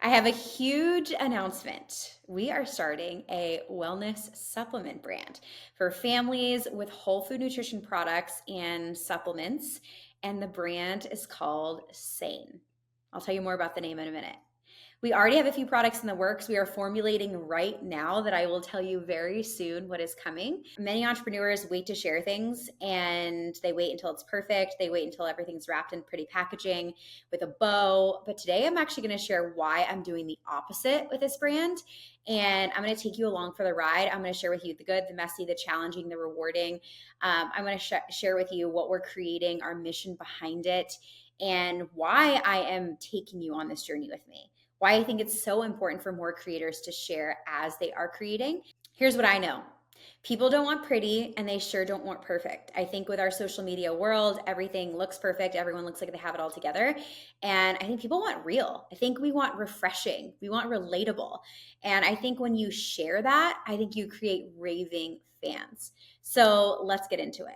I have a huge announcement. We are starting a wellness supplement brand for families with whole food nutrition products and supplements. And the brand is called Sein. I'll tell you more about the name in a minute. We already have a few products in the works. We are formulating right now that I will tell you very soon what is coming. Many entrepreneurs wait to share things and they wait until it's perfect. They wait until everything's wrapped in pretty packaging with a bow. But today I'm actually going to share why I'm doing the opposite with this brand. And I'm going to take you along for the ride. I'm going to share with you the good, the messy, the challenging, the rewarding. I'm going to share with you what we're creating, our mission behind it, and why I am taking you on this journey with me, why I think it's so important for more creators to share as they are creating. Here's what I know. People don't want pretty and they sure don't want perfect. I think with our social media world, everything looks perfect. Everyone looks like they have it all together. And I think people want real. I think we want refreshing. We want relatable. And I think when you share that, I think you create raving fans. So let's get into it.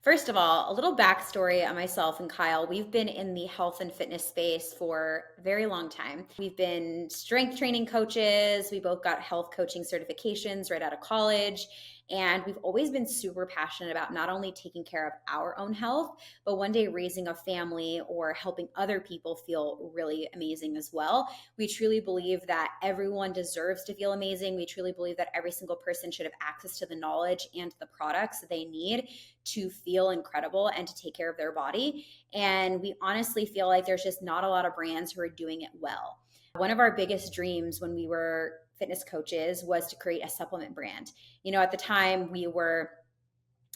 First of all, a little backstory on myself and Kyle. We've been in the health and fitness space for a very long time. We've been strength training coaches. We both got health coaching certifications right out of college. And we've always been super passionate about not only taking care of our own health, but one day raising a family or helping other people feel really amazing as well. We truly believe that everyone deserves to feel amazing. We truly believe that every single person should have access to the knowledge and the products that they need to feel incredible and to take care of their body. And we honestly feel like there's just not a lot of brands who are doing it well. One of our biggest dreams when we were fitness coaches was to create a supplement brand. At the time we were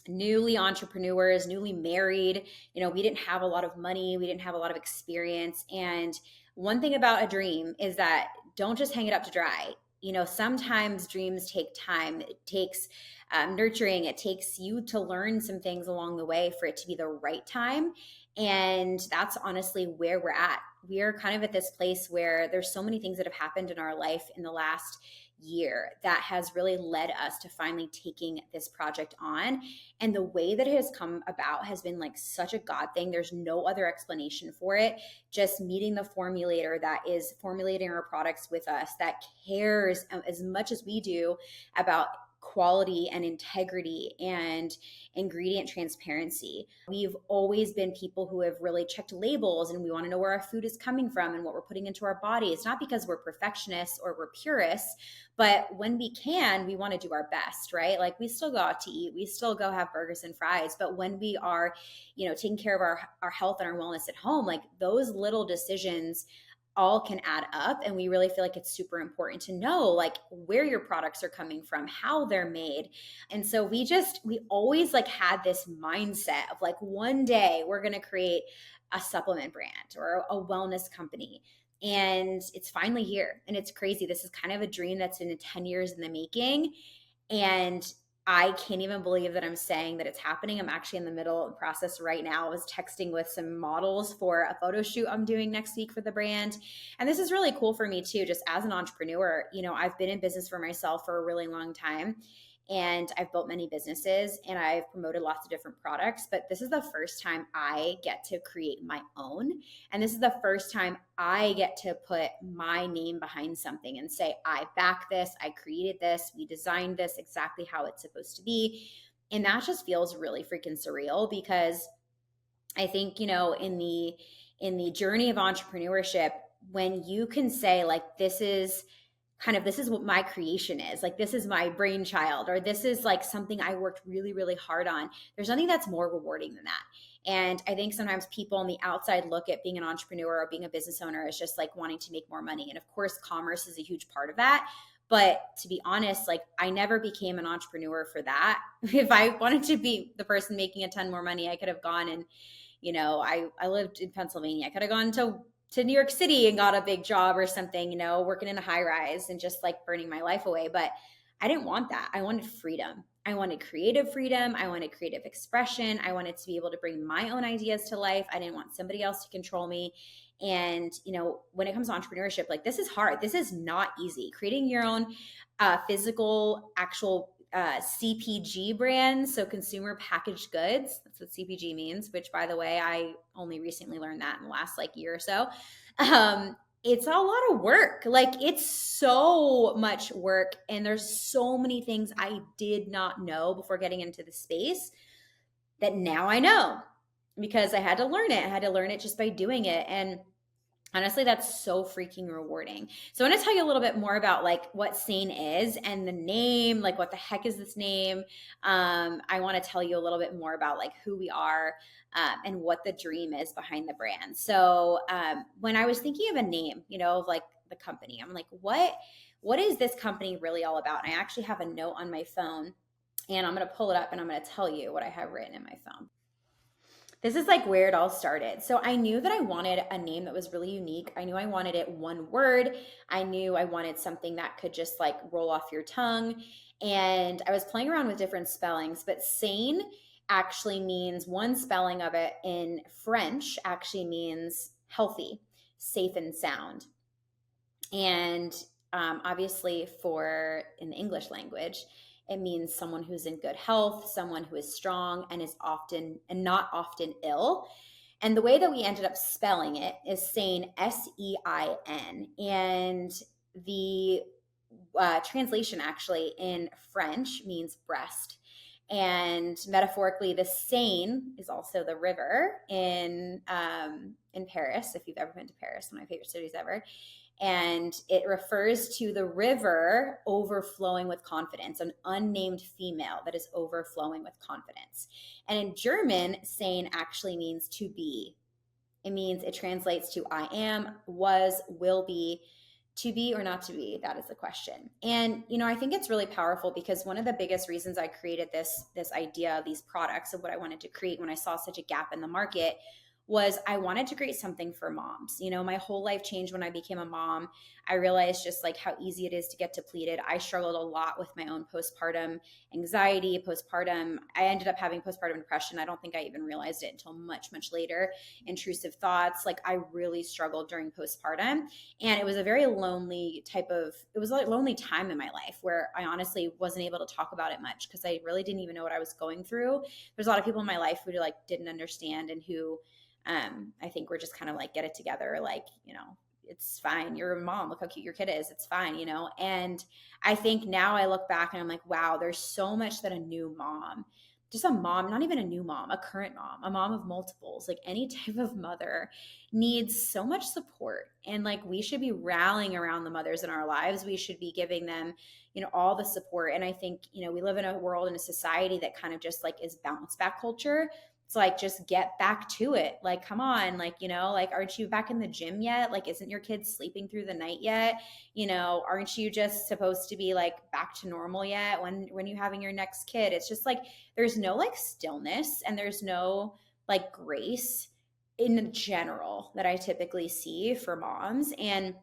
newly entrepreneurs, newly married. We didn't have a lot of money. We didn't have a lot of experience. And one thing about a dream is that don't just hang it up to dry. Sometimes dreams take time. It takes nurturing. It takes you to learn some things along the way for it to be the right time. And that's honestly where we're at. We are kind of at this place where there's so many things that have happened in our life in the last year that has really led us to finally taking this project on. And the way that it has come about has been like such a God thing. There's no other explanation for it. Just meeting the formulator that is formulating our products with us, that cares as much as we do about quality and integrity and ingredient transparency. We've always been people who have really checked labels and we want to know where our food is coming from and what we're putting into our body. It's not because we're perfectionists or we're purists, but when we can, we want to do our best, right? Like we still go out to eat, we still go have burgers and fries, but when we are, taking care of our health and our wellness at home, like those little decisions all can add up. And we really feel like it's super important to know like where your products are coming from, how they're made. And so we always like had this mindset of like one day we're going to create a supplement brand or a wellness company. And it's finally here. And it's crazy. This is kind of a dream that's been 10 years in the making. And I can't even believe that I'm saying that it's happening. I'm actually in the middle of the process right now. I was texting with some models for a photo shoot I'm doing next week for the brand. And this is really cool for me too, just as an entrepreneur. I've been in business for myself for a really long time. And I've built many businesses and I've promoted lots of different products, but this is the first time I get to create my own. And this is the first time I get to put my name behind something and say, I back this, I created this, we designed this exactly how it's supposed to be. And that just feels really freaking surreal because I think, in the journey of entrepreneurship, when you can say like, this is what my creation is, like this is my brainchild, or this is like something I worked really, really hard on. There's nothing that's more rewarding than that. And I think sometimes people on the outside look at being an entrepreneur or being a business owner as just like wanting to make more money. And of course, commerce is a huge part of that. But to be honest, like I never became an entrepreneur for that. If I wanted to be the person making a ton more money, I could have gone and, I lived in Pennsylvania. I could have gone to New York City and got a big job or something, working in a high rise and just like burning my life away. But I didn't want that. I wanted freedom. I wanted creative freedom. I wanted creative expression. I wanted to be able to bring my own ideas to life. I didn't want somebody else to control me. And, when it comes to entrepreneurship, like this is hard. This is not easy. Creating your own physical, actual CPG brands, so consumer packaged goods. That's what CPG means, which by the way, I only recently learned that in the last like year or so. it's a lot of work. Like it's so much work and there's so many things I did not know before getting into the space that now I know because I had to learn it. I had to learn it just by doing it. And honestly, that's so freaking rewarding. So I want to tell you a little bit more about like what Sein is and the name, like what the heck is this name? I want to tell you a little bit more about like who we are and what the dream is behind the brand. So when I was thinking of a name, of like the company, I'm like, what is this company really all about? And I actually have a note on my phone, and I'm going to pull it up and I'm going to tell you what I have written in my phone. This is like where it all started. So I knew that I wanted a name that was really unique. I knew I wanted it one word. I knew I wanted something that could just like roll off your tongue. And I was playing around with different spellings, but Sein actually means, one spelling of it in French actually means healthy, safe, and sound. And obviously, for in the English language, it means someone who's in good health, someone who is strong and is often and not often ill. And the way that we ended up spelling it is saying Sein. And the translation actually in French means breast. And metaphorically, the Seine is also the river in Paris. If you've ever been to Paris, one of my favorite cities ever, and it refers to the river overflowing with confidence, an unnamed female that is overflowing with confidence. And in German, Sein actually means to be. It translates to I am, was, will be. To be or not to be, that is the question. And I think it's really powerful because one of the biggest reasons I created this idea of these products, of what I wanted to create when I saw such a gap in the market, was I wanted to create something for moms. My whole life changed when I became a mom. I realized just like how easy it is to get depleted. I struggled a lot with my own postpartum anxiety, I ended up having postpartum depression. I don't think I even realized it until much, much later. Intrusive thoughts. Like I really struggled during postpartum. And it was a very lonely it was a lonely time in my life where I honestly wasn't able to talk about it much because I really didn't even know what I was going through. There's a lot of people in my life who like didn't understand and who I think we're just kind of like, get it together. Like, it's fine. You're a mom. Look how cute your kid is. It's fine, And I think now I look back and I'm like, wow, there's so much that a new mom, just a mom, not even a new mom, a current mom, a mom of multiples, like any type of mother needs so much support. And like, we should be rallying around the mothers in our lives. We should be giving them, all the support. And I think, we live in a world, in a society that kind of just like is bounce back culture. It's like, just get back to it. Like, come on, like, like, aren't you back in the gym yet? Like, isn't your kid sleeping through the night yet? Aren't you just supposed to be like back to normal yet when you having your next kid? It's just like, there's no like stillness and there's no like grace in general that I typically see for moms. And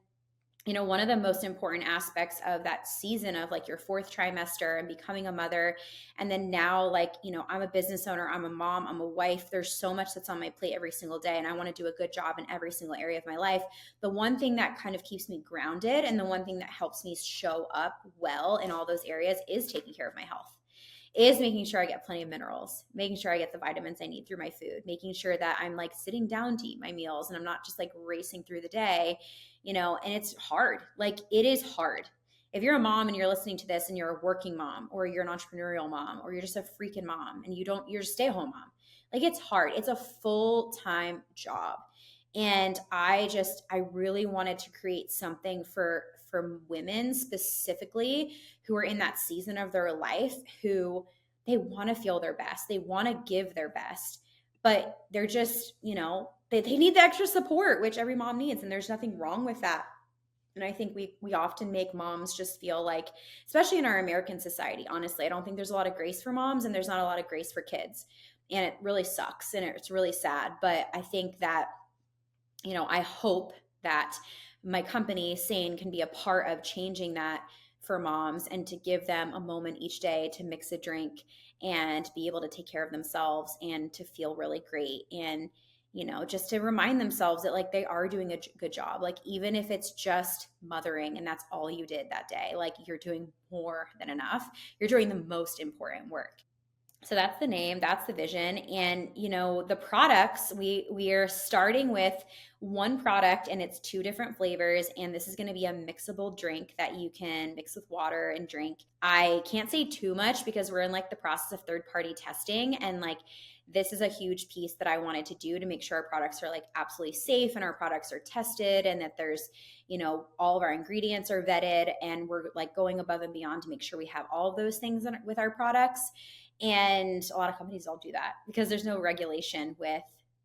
one of the most important aspects of that season of like your fourth trimester and becoming a mother, and then now like, I'm a business owner, I'm a mom, I'm a wife, there's so much that's on my plate every single day, and I want to do a good job in every single area of my life. The one thing that kind of keeps me grounded and the one thing that helps me show up well in all those areas is taking care of my health, is making sure I get plenty of minerals, making sure I get the vitamins I need through my food, making sure that I'm like sitting down to eat my meals and I'm not just like racing through the day, and it's hard. Like, it is hard. If you're a mom and you're listening to this and you're a working mom or you're an entrepreneurial mom or you're just a freaking mom and you're a stay-at-home mom, like, it's hard. It's a full-time job. And I really wanted to create something for women specifically who are in that season of their life, who they want to feel their best, they want to give their best, but they're just, they need the extra support, which every mom needs, and there's nothing wrong with that. And I think we often make moms just feel like, especially in our American society, honestly, I don't think there's a lot of grace for moms and there's not a lot of grace for kids. And it really sucks and it's really sad. But I think that, I hope that my company, Sein, can be a part of changing that for moms and to give them a moment each day to mix a drink and be able to take care of themselves and to feel really great. And just to remind themselves that like they are doing a good job. Like, even if it's just mothering and that's all you did that day, like, you're doing more than enough. You're doing the most important work. So that's the name, that's the vision. And the products, we are starting with one product and it's two different flavors, and this is going to be a mixable drink that you can mix with water and drink. I can't say too much because we're in like the process of third party testing, and like this is a huge piece that I wanted to do to make sure our products are like absolutely safe and our products are tested, and that there's all of our ingredients are vetted, and we're like going above and beyond to make sure we have all of those things with our products. And a lot of companies don't do that because there's no regulation with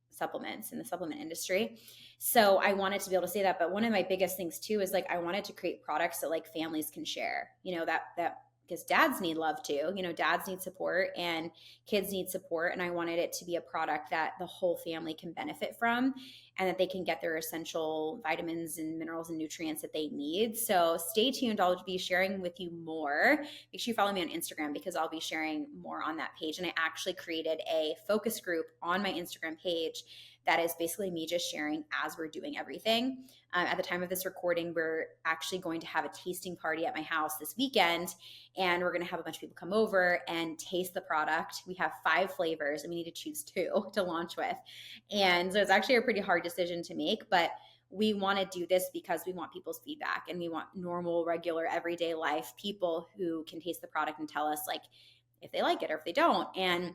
supplements in the supplement industry. So I wanted to be able to say that. But one of my biggest things too is like I wanted to create products that like families can share, that because dads need love too. Dads need support and kids need support. And I wanted it to be a product that the whole family can benefit from, and that they can get their essential vitamins and minerals and nutrients that they need. So stay tuned. I'll be sharing with you more. Make sure you follow me on Instagram because I'll be sharing more on that page. And I actually created a focus group on my Instagram page that is basically me just sharing as we're doing everything. At the time of this recording, we're actually going to have a tasting party at my house this weekend, and we're going to have a bunch of people come over and taste the product. We have 5 flavors, and we need to choose 2 to launch with. And so it's actually a pretty hard decision to make, but we want to do this because we want people's feedback, and we want normal, regular, everyday life people who can taste the product and tell us like if they like it or if they don't. And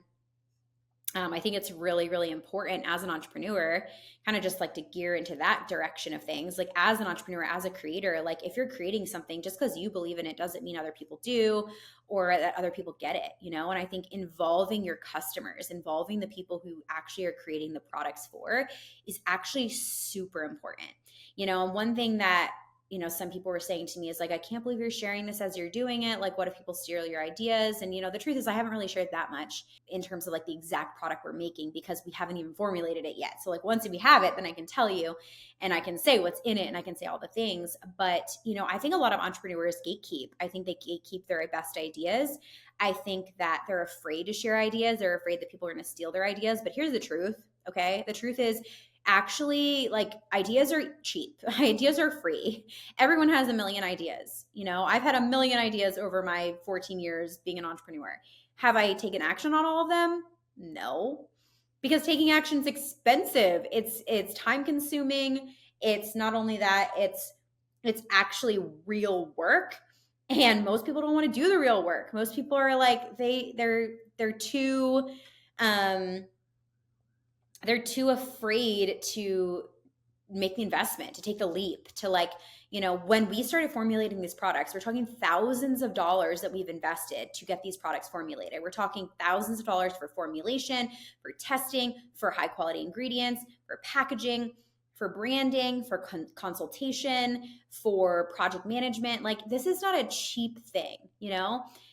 I think it's really, really important as an entrepreneur, kind of just like to gear into that direction of things. Like as an entrepreneur, as a creator, like if you're creating something, just because you believe in it doesn't mean other people do or that other people get it, And I think involving your customers, involving the people who actually are creating the products for is actually super important. And one thing that some people were saying to me is like, I can't believe you're sharing this as you're doing it. Like, what if people steal your ideas? And, the truth is I haven't really shared that much in terms of like the exact product we're making because we haven't even formulated it yet. So like once we have it, then I can tell you and I can say what's in it and I can say all the things. But, I think a lot of entrepreneurs gatekeep. I think they gatekeep their best ideas. I think that they're afraid to share ideas. They're afraid that people are going to steal their ideas. But here's the truth. Okay. The truth is, actually, like, ideas are cheap. Ideas are free. Everyone has a million ideas. I've had a million ideas over my 14 years being an entrepreneur. Have I taken action on all of them? No, because taking action is expensive. It's time consuming. It's not only that, it's actually real work. And most people don't want to do the real work. Most people are like, they're too they're too afraid to make the investment, to take the leap, to like, when we started formulating these products, we're talking thousands of dollars that we've invested to get these products formulated. We're talking thousands of dollars for formulation, for testing, for high quality ingredients, for packaging, for branding, for consultation, for project management. Like, this is not a cheap thing.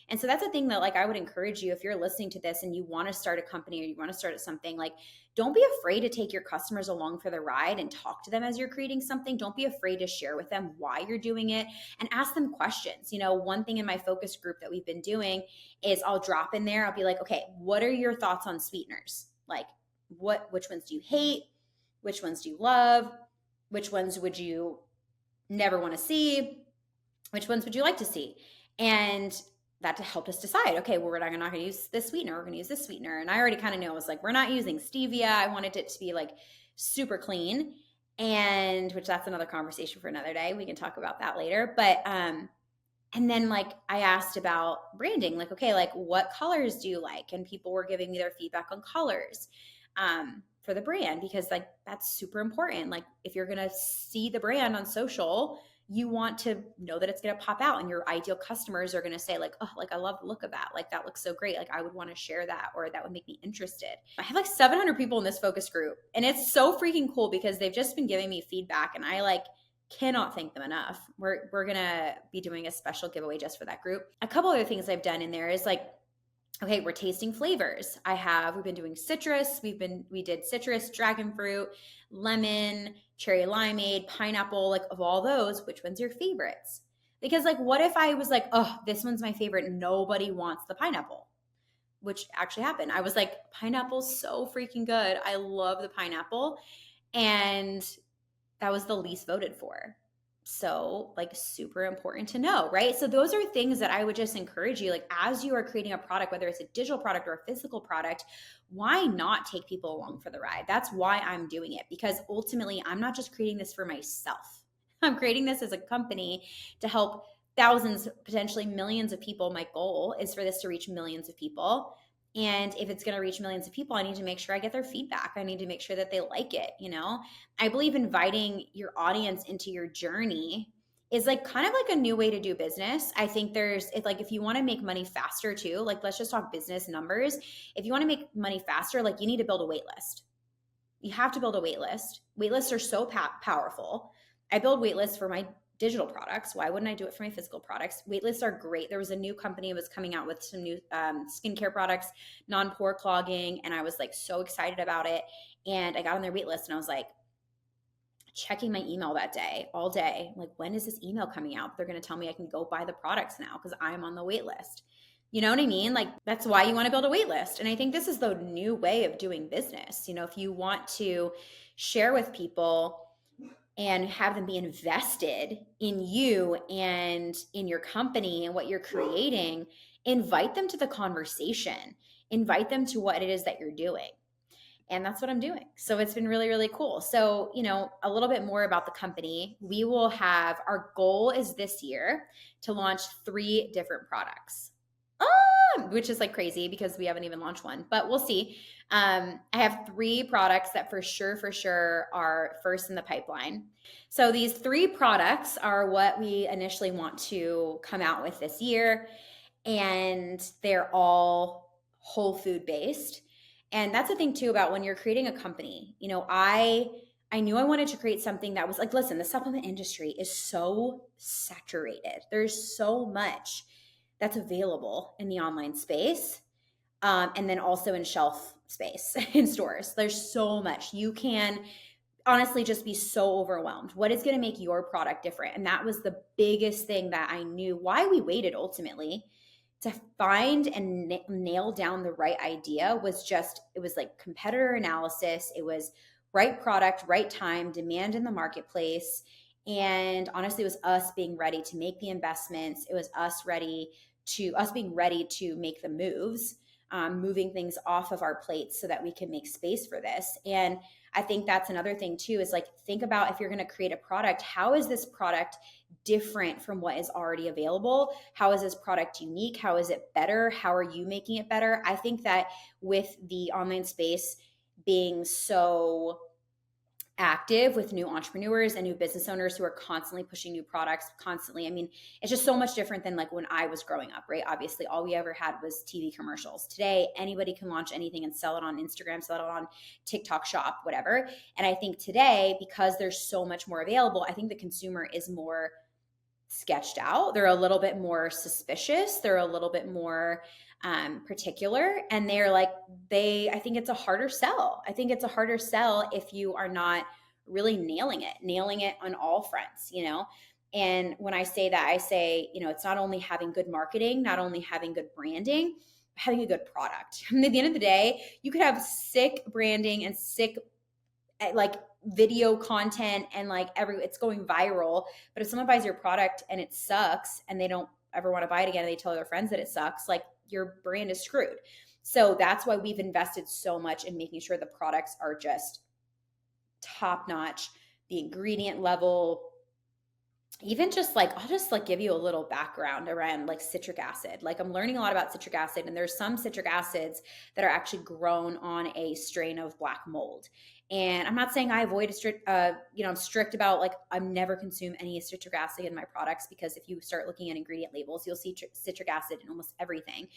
And so that's a thing that like I would encourage you, if you're listening to this and you want to start a company or you want to start something, like don't be afraid to take your customers along for the ride and talk to them as you're creating something. Don't be afraid to share with them why you're doing it and ask them questions. One thing in my focus group that we've been doing is I'll drop in there. I'll be like, okay, what are your thoughts on sweeteners? Like which ones do you hate? Which ones do you love? Which ones would you never want to see? Which ones would you like to see? And that to help us decide, okay, well, we're not going to use this sweetener. We're going to use this sweetener. And I already kind of know, I was like, we're not using stevia. I wanted it to be like super clean, and which that's another conversation for another day. We can talk about that later. But, and then like I asked about branding, like, okay, like what colors do you like? And people were giving me their feedback on colors for the brand, because like that's super important. Like if you're going to see the brand on social, you want to know that it's going to pop out, and your ideal customers are going to say like, oh, like I love the look of that. Like that looks so great. Like I would want to share that, or that would make me interested. I have like 700 people in this focus group, and it's so freaking cool because they've just been giving me feedback, and I like cannot thank them enough. We're going to be doing a special giveaway just for that group. A couple other things I've done in there is like, okay, we're tasting flavors. We've been doing citrus. We did citrus, dragon fruit, lemon, cherry limeade, pineapple, like of all those, which one's your favorites? Because like, what if I was like, oh, this one's my favorite. Nobody wants the pineapple, which actually happened. I was like, pineapple's so freaking good. I love the pineapple. And that was the least voted for. so like super important to know, right? So those are things that I would just encourage you, like as you are creating a product, whether it's a digital product or a physical product, why not take people along for the ride? That's why I'm doing it, because ultimately I'm not just creating this for myself. I'm creating this as a company to help thousands, potentially millions of people. My goal is for this to reach millions of people. And if it's going to reach millions of people, I need to make sure I get their feedback. I need to make sure that they like it, you know? I believe inviting your audience into your journey is like kind of like a new way to do business. I think there's it's like if you want to make money faster too, like let's just talk business numbers. If you want to make money faster, like you need to build a wait list. You have to build a wait list. Wait lists are so powerful. I build wait lists for my digital products. Why wouldn't I do it for my physical products? Wait lists are great. There was a new company that was coming out with some new skincare products, non-pore clogging, and I was like so excited about it. And I got on their wait list and I was like, checking my email that day, all day. Like, when is this email coming out? They're going to tell me I can go buy the products now because I'm on the wait list. You know what I mean? Like, that's why you want to build a wait list. And I think this is the new way of doing business. You know, if you want to share with people and have them be invested in you and in your company and what you're creating, invite them to the conversation, invite them to what it is that you're doing. And that's what I'm doing. So it's been really, really cool. So, you know, a little bit more about the company. We will have, our goal is this year to launch 3 different products, which is like crazy because we haven't even launched one, but we'll see. I have 3 products that for sure are first in the pipeline. So these 3 products are what we initially want to come out with this year. And they're all whole food based. And that's the thing too about when you're creating a company. You know, I knew I wanted to create something that was like, listen, the supplement industry is so saturated. There's so much that's available in the online space, and then also in shelf space in stores. There's so much. You can honestly just be so overwhelmed. What is going to make your product different? And that was the biggest thing that I knew why we waited ultimately to find and nail down the right idea was just, it was like competitor analysis. It was right product, right time, demand in the marketplace. And honestly, it was us being ready to make the investments. It was us being ready to make the moves, moving things off of our plates so that we can make space for this. And I think that's another thing too, is like, think about if you're going to create a product, how is this product different from what is already available? How is this product unique? How is it better? How are you making it better? I think that with the online space being so active with new entrepreneurs and new business owners who are constantly pushing new products constantly. I mean, it's just so much different than like when I was growing up, right? Obviously, all we ever had was TV commercials. Today, anybody can launch anything and sell it on Instagram, sell it on TikTok Shop, whatever. And I think today, because there's so much more available, I think the consumer is more sketched out. They're a little bit more suspicious. They're a little bit more particular, and they're like, I think it's a harder sell. I think it's a harder sell if you are not really nailing it on all fronts, you know? And when I say that, I say, you know, it's not only having good marketing, not only having good branding, having a good product. I mean, at the end of the day, you could have sick branding and sick like video content and like it's going viral, but if someone buys your product and it sucks and they don't ever want to buy it again and they tell their friends that it sucks, like your brand is screwed. So that's why we've invested so much in making sure the products are just top notch, the ingredient level. Even just like, I'll just like give you a little background around like citric acid. Like, I'm learning a lot about citric acid, and there's some citric acids that are actually grown on a strain of black mold. And I'm not saying I avoid I'm strict about like, I'm never consume any citric acid in my products, because if you start looking at ingredient labels, you'll see citric acid in almost everything.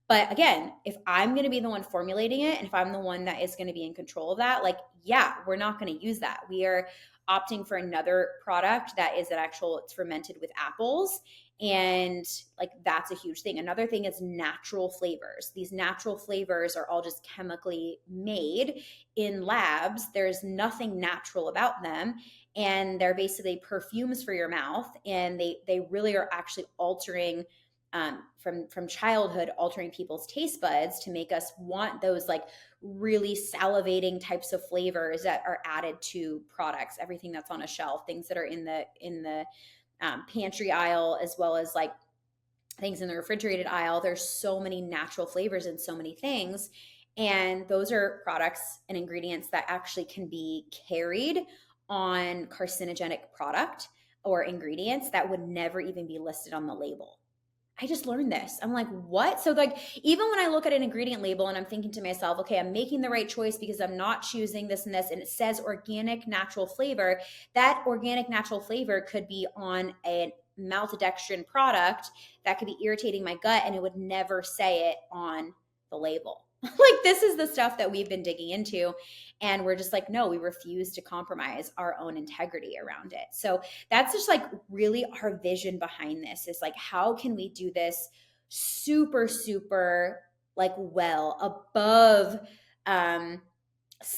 But again, if I'm going to be the one formulating it, and if I'm the one that is going to be in control of that, like, yeah, we're not going to use that. We are opting for another product that is it's fermented with apples. And like, that's a huge thing. Another thing is natural flavors. These natural flavors are all just chemically made in labs. There's nothing natural about them. And they're basically perfumes for your mouth. And they really are actually altering from childhood, altering people's taste buds to make us want those like really salivating types of flavors that are added to products, everything that's on a shelf, things that are in the pantry aisle, as well as like things in the refrigerated aisle. There's so many natural flavors in so many things. And those are products and ingredients that actually can be carried on carcinogenic product or ingredients that would never even be listed on the label. I just learned this. I'm like, what? So, like, even when I look at an ingredient label and I'm thinking to myself, okay, I'm making the right choice because I'm not choosing this and this, and it says organic natural flavor, that organic natural flavor could be on a maltodextrin product that could be irritating my gut, and it would never say it on the label. Like, this is the stuff that we've been digging into. And we're just like, no, we refuse to compromise our own integrity around it. So, that's just like really our vision behind this is like, how can we do this super, super like well above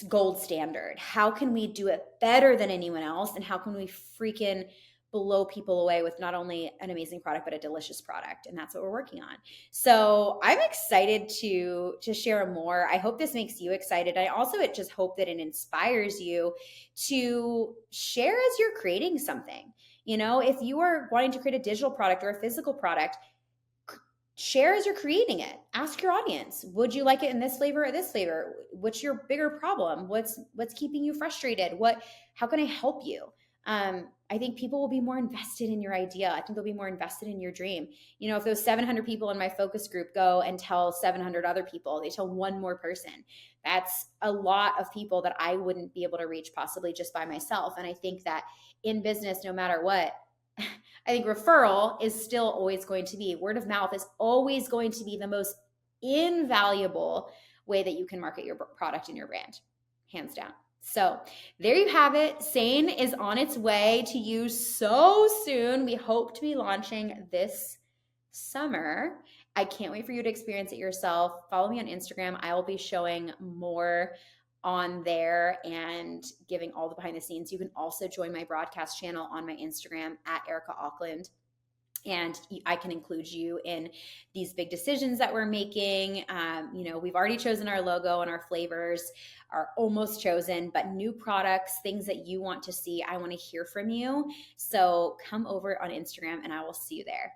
gold standard? How can we do it better than anyone else? And how can we freaking blow people away with not only an amazing product, but a delicious product? And that's what we're working on. So I'm excited to share more. I hope this makes you excited. I also just hope that it inspires you to share as you're creating something. You know, if you are wanting to create a digital product or a physical product, share as you're creating it. Ask your audience, would you like it in this flavor or this flavor? What's your bigger problem? What's keeping you frustrated? How can I help you? I think people will be more invested in your idea. I think they'll be more invested in your dream. You know, if those 700 people in my focus group go and tell 700 other people, they tell one more person, that's a lot of people that I wouldn't be able to reach possibly just by myself. And I think that in business, no matter what, I think referral is still always going to be, word of mouth is always going to be the most invaluable way that you can market your product and your brand, hands down. So there you have it. Sein is on its way to you so soon. We hope to be launching this summer. I can't wait for you to experience it yourself. Follow me on Instagram. I will be showing more on there and giving all the behind the scenes. You can also join my broadcast channel on my Instagram at Erica Auckland. And I can include you in these big decisions that we're making. You know, we've already chosen our logo and our flavors are almost chosen, but new products, things that you want to see, I want to hear from you. So come over on Instagram and I will see you there.